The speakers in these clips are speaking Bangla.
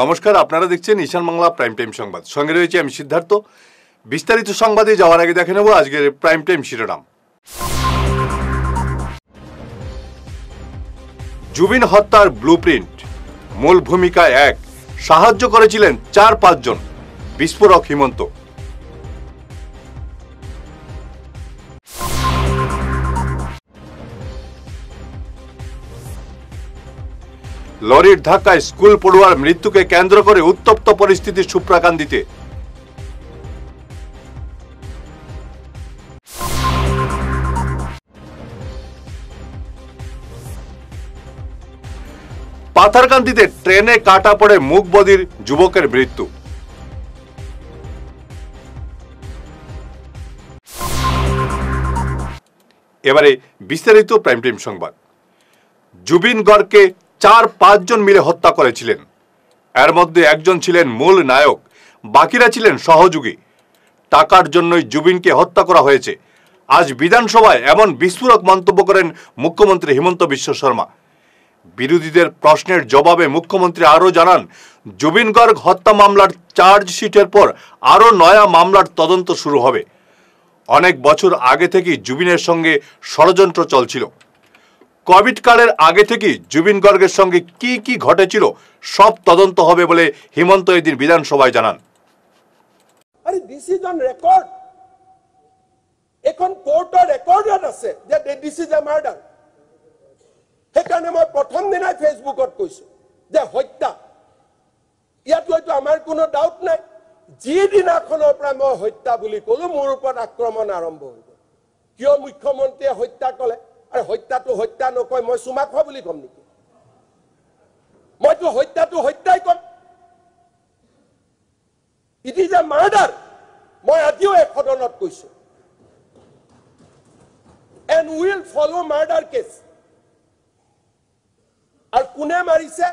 নমস্কার, আপনারা দেখছেন ঈশান বাংলা প্রাইম টাইম সংবাদ। সঙ্গে রয়েছে আমি সিদ্ধার্থ। বিস্তারিত সংবাদে যাওয়ার আগে দেখে নেব আজকের প্রাইম টাইম শিরোনাম। জুবিন হত্যার ব্লুপ্রিন্ট, মূল ভূমিকায় এক, সাহায্য করেছিলেন 4-5 জন, বিস্ফোরক হিমন্ত। লরির ধাক্কায় স্কুল পড়ুয়ার মৃত্যুকে কেন্দ্র করে উত্তপ্ত পরিস্থিতি সুপ্রাকান্দিতে। পাথারকান্দিতে ট্রেনে কাটা পড়ে মুখ বধির যুবকের মৃত্যু। এবারে বিস্তারিত প্রাইম টাইম সংবাদ। জুবিন গর্গকে 4-5 জন মিলে হত্যা করেছিলেন। এর মধ্যে একজন ছিলেন মূল নায়ক, বাকিরা ছিলেন সহযোগী। টাকার জন্যই জুবিনকে হত্যা করা হয়েছে। আজ বিধানসভায় এমন বিস্ফোরক মন্তব্য করেন মুখ্যমন্ত্রী হিমন্ত বিশ্ব শর্মা। বিরোধীদের প্রশ্নের জবাবে মুখ্যমন্ত্রী আরও জানান, জুবিন গর্গ হত্যা মামলার চার্জশিটের পর আরও নয়া মামলার তদন্ত শুরু হবে। অনেক বছর আগে থেকেই জুবিনের সঙ্গে ষড়যন্ত্র চলছিল। কোভিড কালের আগে থেকেই জুবিন গর্গের সঙ্গে কি কি ঘটেছিল সব তদন্ত হবে বলে হিমন্ত এদিন বিধানসভায় জানান। আরে দিস ইজ অন রেকর্ড, এখন কোর্টৰ ৰেকৰ্ডত আছে যে দিস ইজ এ মাৰ্ডাৰ। সেইকাৰণে মই প্ৰথম দিনাই ফেচবুকত কৈছো যে হত্যা, ইয়াত হয়তো আমাৰ কোনো ডাউট নাই। যিদিনাখনৰ পৰা মই হত্যা বুলি ক'লো মোৰ ওপৰত আক্ৰমণ আৰম্ভ হৈ গ'ল। কিয় মুখ্যমন্ত্ৰীয়ে হত্যা ক'লে? আৰু হত্যাটো হত্যা নকয়, মই চুমা খোৱা বুলি কম নেকি? মইতো হত্যাটো হত্যাই কম। It is a murder. মই আজিও এই সদনত কৈছো, and will follow murder case. আৰু কোনে মাৰিছে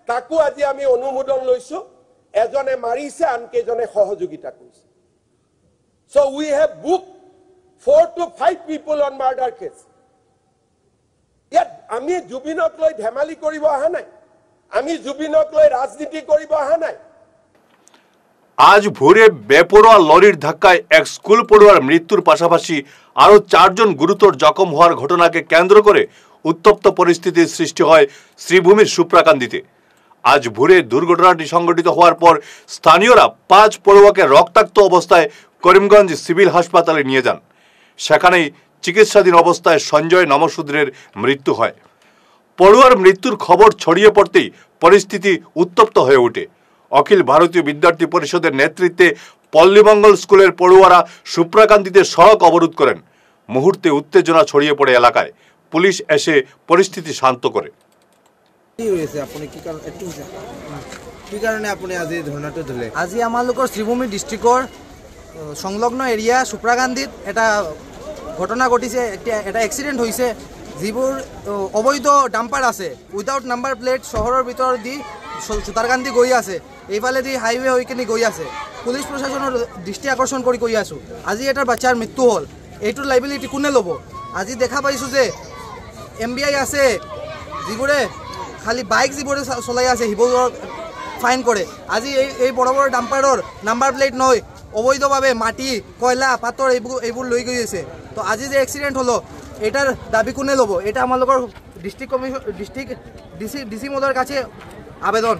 তাকো আজি আমি অনুমোদন লৈছো। এজনে মাৰিছে, আনকেইজনে সহযোগিতা কৰিছে। So we have booked 4 to 5 people on murder case. ইয়াত আমি জুবিনক লৈ ধেমালি কৰিব অহা নাই, আমি জুবিনক লৈ ৰাজনীতি কৰিব অহা নাই। আজ ভোরে বেপরোয়া লরির ধাক্কায় এক স্কুল পড়ুয়ার মৃত্যুর পাশাপাশি আরও 4 জন গুরুতর জখম হওয়ার ঘটনাকে কেন্দ্র করে উত্তপ্ত পরিস্থিতির সৃষ্টি হয় শ্রীভূমির সুপ্রাকান্দিতে। আজ ভোরে দুর্ঘটনাটি সংঘটিত হওয়ার পর স্থানীয়রা 5 পড়ুয়াকে রক্তাক্ত অবস্থায় করিমগঞ্জ সিভিল হাসপাতালে নিয়ে যান। সেখানেই চিকিৎসাধীন অবস্থায় সঞ্জয় নমশূদ্রের মৃত্যু হয়। পড়ুয়ার মৃত্যুর খবর ছড়িয়ে পড়তেই পরিস্থিতি উত্তপ্ত হয়ে ওঠে। অখিল ভারতীয় বিদ্যার্থী পরিষদের নেতৃত্বে পল্লীমঙ্গল স্কুলের পড়ুয়ারা সুপ্রাকান্দিতে সড়ক অবরোধ করেন। মুহূর্তে উত্তেজনা ছড়িয়ে পড়ে এলাকায়। পুলিশ এসে পরিস্থিতি শান্ত করে। আজি আমালোকৰ শ্ৰীভূমি ডিষ্ট্ৰিক্টৰ সংলগ্ন এৰিয়া সুপ্ৰাকান্দিত এটা ঘটনা ঘটিছে। এটা এক্সিডেণ্ট হৈছে। যিবোৰ অবৈধ ডাম্পাৰ আছে উইদাউট নাম্বাৰ প্লেট চহৰৰ ভিতৰত দি সুতাৰকান্দি গৈ আছে, এইফালেদি হাইৱে হৈ কিনে গৈ আছে। পুলিচ প্ৰশাসনৰ দৃষ্টি আকৰ্ষণ কৰি কৈ আছোঁ, আজি এটা বাচ্চাৰ মৃত্যু হ'ল, এইটোৰ লাইবিলিটি কোনে ল'ব? আজি দেখা পাইছোঁ যে MBI আছে যিবোৰে খালি বাইক যিবোৰে চলাই আছে সেইবোৰক ফাইন কৰে। আজি এই বড় বড় ডাম্পাৰৰ নাম্বাৰ প্লেট নহয়, অবৈধভাৱে মাটি কয়লা পাথৰ এইবোৰ লৈ গৈ আছে। তো আজি যে এক্সিডেণ্ট হলো এটার দাবি কোনে ল'ব? এটা আমালোকৰ ডিস্ট্রিক্ট ডিসি মহোদয়ের কাছে আবেদন।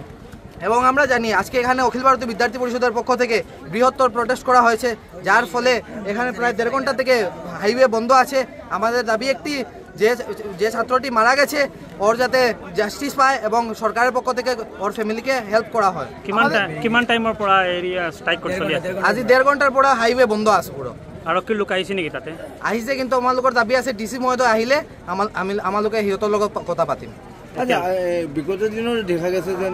এবং আমরা জানি আজকে এখানে অখিল ভারতীয় বিদ্যার্থী পরিষদের পক্ষ থেকে বৃহত্তর প্রটেস্ট করা হয়েছে, যার ফলে এখানে প্রায় 1.5 ঘন্টা থেকে হাইওয়ে বন্ধ আছে। আমাদের দাবি একটি, যে ছাত্রটি মারা গেছে ওর যাতে জাস্টিস পায় এবং সরকারের পক্ষ থেকে ওর ফ্যামিলিকে হেল্প করা হয়। কিমান টাইমৰ পৰা এৰিয়া স্ট্ৰাইক কৰি চলি আছে? আজি 1.5 ঘণ্টাৰ পৰা হাইওয়ে বন্ধ আছে পুরো। আৰু কি লোক আহিছে নেকি তাতে? আহিছে, কিন্তু আমালোকৰ দাবী আছে ডিসি মহোদয় আহিলে আমালোকে সিহঁতৰ লগত কথা পাতিম। আচ্ছা, বিগত দিনত দেখা গেছে যে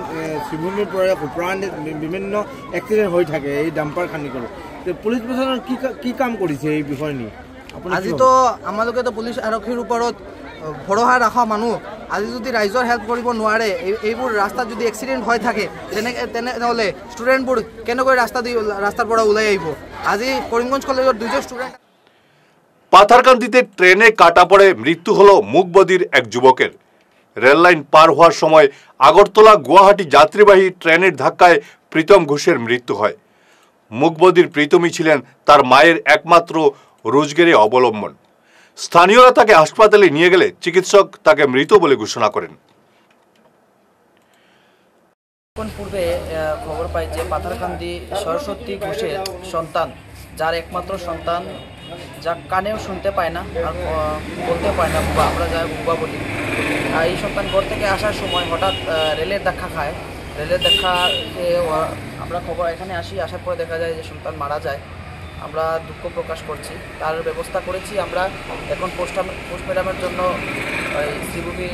শ্ৰীভূমিৰ পৰা সুপ্ৰাকান্দিত বিভিন্ন এক্সিডেণ্ট হৈ থাকে এই ডাম্পাৰ খানি কৰি। পুলিচ প্ৰশাসনে কি কাম কৰিছে এই বিষয় নিয়ে? আজিতো আমালোকেতো পুলিচ আৰক্ষীৰ ওপৰত ভৰসা ৰখা মানুহ। আজি যদি ৰাইজৰ হেল্প কৰিব নোৱাৰে, এইবোৰ ৰাস্তাত যদি এক্সিডেণ্ট হৈ থাকে তেনেহ'লে ষ্টুডেণ্টবোৰ কেনেকৈ ৰাস্তাৰ পৰা ওলাই আহিব? আজি কৰিমগঞ্জ কলেজৰ 2জন ষ্টুডেণ্ট। পাথারকান্দিতে ট্রেনে কাটা পড়ে মৃত্যু হলো মুখ বধির এক যুবকের। রেললাইন পার হওয়ার সময় আগরতলা গুয়াহাটি যাত্রীবাহী ট্রেনের ধাক্কায় প্রীতম ঘোষের মৃত্যু হয়। মুখবধির প্রীতমই ছিলেন তার মায়ের একমাত্র রোজগারে অবলম্বন। স্থানীয়রা তাকে হাসপাতালে নিয়ে গেলে চিকিৎসক তাকে মৃত বলে ঘোষণা করেন। পূর্বে খবর পাই যে পাথারকান্দি সরস্বতী ঘোষের সন্তান, যার একমাত্র সন্তান, যা কানেও শুনতে পায় না আর বলতে পায় না, বুবা, আমরা যা বুবা বলি। এই সন্তান ঘর থেকে আসার সময় হঠাৎ রেলের ধাক্কা খায়। রেলের ধাক্কাতে আমরা খবর এখানে আসার পরে দেখা যায় যে সন্তান মারা যায়। আমরা দুঃখ প্রকাশ করছি, তার ব্যবস্থা করেছি। আমরা এখন পোস্টমর্টমের জন্য শ্রীভূমি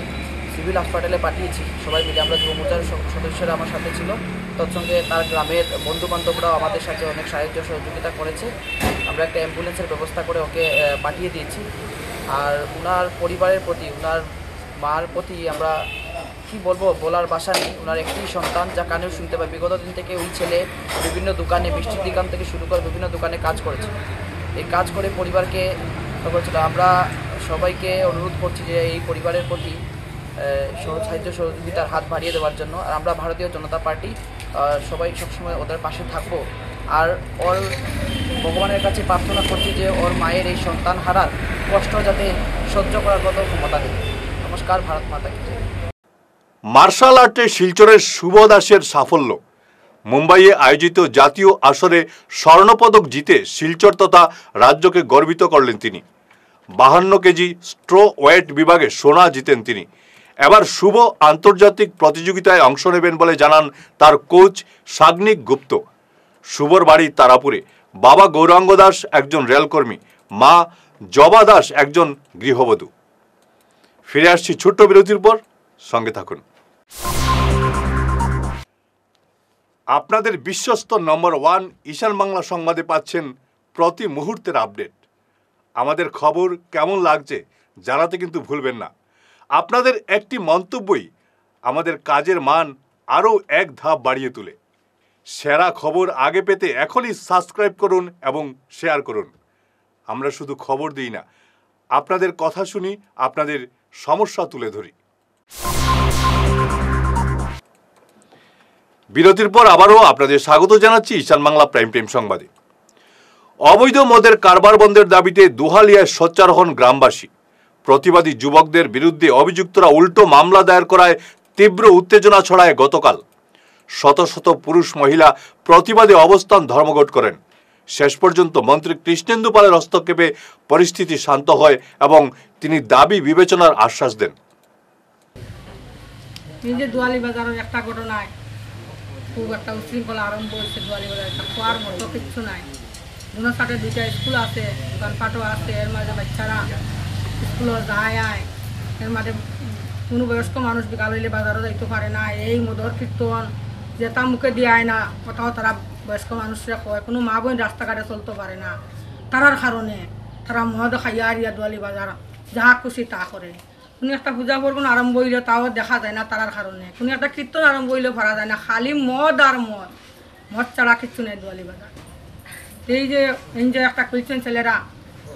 সিভিল হাসপাতালে পাঠিয়েছি সবাই মিলে। আমরা যুব মোর্চার সদস্যরা আমার সাথে ছিল, তৎসঙ্গে তার গ্রামের বন্ধুবান্ধবরাও আমাদের সাথে অনেক সাহায্য সহযোগিতা করেছে। আমরা একটা অ্যাম্বুলেন্সের ব্যবস্থা করে ওকে পাঠিয়ে দিয়েছি। আর ওনার পরিবারের প্রতি, ওনার মার প্রতি আমরা কি বলবো, বলার ভাষা নেই। ওনার একটি সন্তান, যা কানেও শুনতে পায়। বিগত দিন থেকে ওই ছেলে বিভিন্ন দোকানে, মিষ্টির দোকান থেকে শুরু করে বিভিন্ন দোকানে কাজ করেছে। এই কাজ করে পরিবারকে করেছিল। আমরা সবাইকে অনুরোধ করছি যে এই পরিবারের প্রতি সাহায্য সহযোগিতার হাত বাড়িয়ে দেওয়ার জন্য। আর আমরা ভারতীয় জনতা পার্টি সবাই সবসময় ওদের পাশে থাকবো। আর ওর ভগবানের কাছে প্রার্থনা করছি যে ওর মায়ের এই সন্তান হারার কষ্ট যাতে সহ্য করার মতো ক্ষমতা দেয়। নমস্কার, ভারত মাতা কি জয়। মার্শাল আর্টে শিলচরের শুভ দাসের সাফল্য। মুম্বাইয়ে আয়োজিত জাতীয় আসরে স্বর্ণপদক জিতে শিলচর তথা রাজ্যকে গর্বিত করলেন তিনি। 52 কেজি স্ট্রো ওয়েট বিভাগে সোনা জিতেন তিনি। এবার শুভ আন্তর্জাতিক প্রতিযোগিতায় অংশ নেবেন বলে জানান তার কোচ সাগ্নিক গুপ্ত। শুভর বাড়ি তারাপুরে। বাবা গৌরাঙ্গ দাস একজন রেলকর্মী, মা জবা দাস একজন গৃহবধূ। ফিরে আসছি ছোট্ট বিরতির পর, সঙ্গে থাকুন। আপনাদের বিশ্বস্ত নম্বর 1 ঈশান বাংলা সংবাদে পাচ্ছেন প্রতি মুহূর্তের আপডেট। আমাদের খবর কেমন লাগছে জানাতে কিন্তু ভুলবেন না। আপনাদের একটি মন্তব্যই আমাদের কাজের মান আরও এক ধাপ বাড়িয়ে তোলে। সেরা খবর আগে পেতে এখনই সাবস্ক্রাইব করুন এবং শেয়ার করুন। আমরা শুধু খবর দিই না, আপনাদের কথা শুনি, আপনাদের সমস্যা তুলে ধরি। বিরতির পর আবারও আপনাদের স্বাগত জানাচ্ছি ঈশান বাংলা প্রাইম টাইম সংবাদে। অবৈধ মদের কারবার বন্ধের দাবিতে দুহালিয়ায় সোচ্চার হন গ্রামবাসী। প্রতিবাদী যুবকদের বিরুদ্ধে অভিযুক্তরা উল্টো মামলা দায়ের করায় তীব্র উত্তেজনা ছড়ায় গতকাল। শত শত পুরুষ মহিলা প্রতিবাদে অবস্থান ধর্মঘট করেন। শেষ পর্যন্ত মন্ত্রী কৃষ্ণেন্দু পালের হস্তক্ষেপে পরিস্থিতি শান্ত হয় এবং তিনি দাবি বিবেচনার আশ্বাস দেন। নিজে দুয়ালি বাজারের একটা ঘটনায় খুব একটা উশৃঙ্খলা আরম্ভ হয়েছে। দুয়ালি বাজার একটা খোয়ার মতো কিচ্ছু নাই। দুনো সাথে 2টা স্কুল আছে, দোকানপাটও আছে। এর মাঝে বাচ্চারা স্কুলে যায়, এর মাঝে কোনো বয়স্ক মানুষ বিকাল হইলে বাজারও যাইতে পারে না। এই মদর কীর্তন যেটা মুখে দিয়ে না, কোথাও তারা বয়স্ক মানুষরা কয়। কোনো মা বোন রাস্তাঘাটে চলতে পারে না। তারার কারণে তারা মদ খাইয়া আর দুয়ালি বাজার যাহা খুশি তা করে। কোনো একটা পূজা পর্বণ আরম্ভ হইলে তাও দেখা যায় না তারার কারণে। কোনো একটা কীর্তন আরম্ভ হইলেও ভাড়া যায় না। খালি মদ আর মদ, মদ ছাড়া কিচ্ছু নেই দুয়ালি বাজার। এই যে এনজয় একটা করছেন ছেলেরা,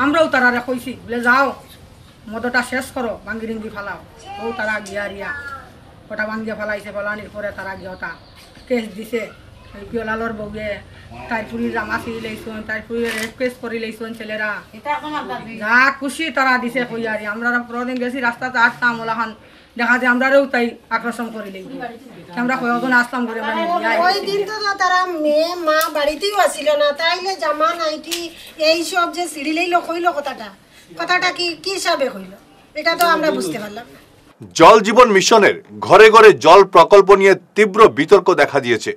আমরাও তারা কইছি বলে যাও মদটা শেষ করো, ভাঙ্গি রিঙ্গি ফালাও। ও তারা গিয়া রিয়া ওটা ভাঙ্গিয়া ফালাইছে। ফলানির পরে তারা গিয়েটা কেস দিছে। এই পিওলালর বউয়ে তারপুরি জামা চিরি লাইছুন, তারপুরি রেপ কেস করে লাইছুন ছেলেরা। যা খুশি তারা দিছে কইয়ারি। আমরা প্রতিদিন গেছি রাস্তাতে আসতাম, ওলাখান দেখা যায় আমরাও তাই আকর্ষণ করে লাগবে। আমরা কয়েকজন আসলাম করে ওই দিন তো তারা মেয়ে মা বাড়িতেও আসিল না, তাইলে জামা নাইটি এইসব যে সিঁড়ি লাইল কইল কথাটা কি হিসাবে হইল, এটা তো আমরা বুঝতে পারলাম। জল জীবন মিশনের ঘরে ঘরে জল প্রকল্প নিয়ে তীব্র বিতর্ক দেখা দিয়েছে।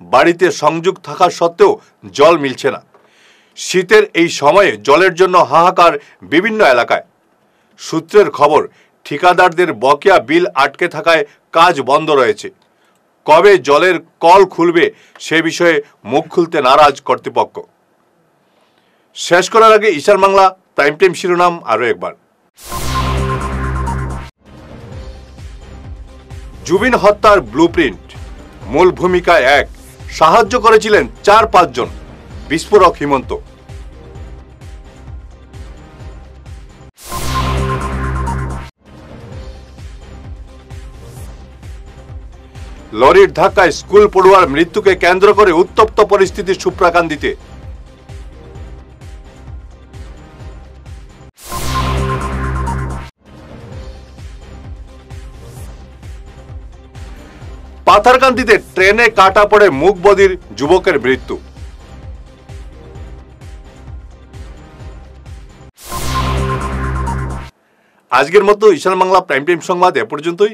বাড়িতে সংযোগ থাকা সত্ত্বেও জল মিলছে না। শীতের এই সময়ে জলের জন্য হাহাকার বিভিন্ন এলাকায়। সূত্রের খবর, ঠিকাদারদের বকেয়া বিল আটকে থাকায় কাজ বন্ধ রয়েছে। কবে জলের কল খুলবে সে বিষয়ে মুখ খুলতে নারাজ কর্তৃপক্ষ। শেষ করার আগে ঈশান বাংলা প্রাইম টাইম শিরোনাম আরও একবার। জুবিন হত্যার ব্লুপ্রিন্ট, মূল ভূমিকায় 1, সাহায্য করেছিলেন 4-5 জন। বিস্ফোরক হিমন্ত। লরির ধাক্কায় স্কুল পড়ুয়ার মৃত্যুকে কেন্দ্র করে উত্তপ্ত পরিস্থিতি সুপ্রাকান্দিতে। পাথারকান্দিতে ট্রেনে কাটা পড়ে মুখ বধির যুবকের মৃত্যু। আজকের মতো ঈশান বাংলা প্রাইম টাইম সংবাদ এ পর্যন্তই।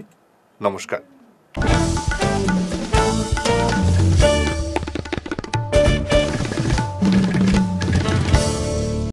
নমস্কার।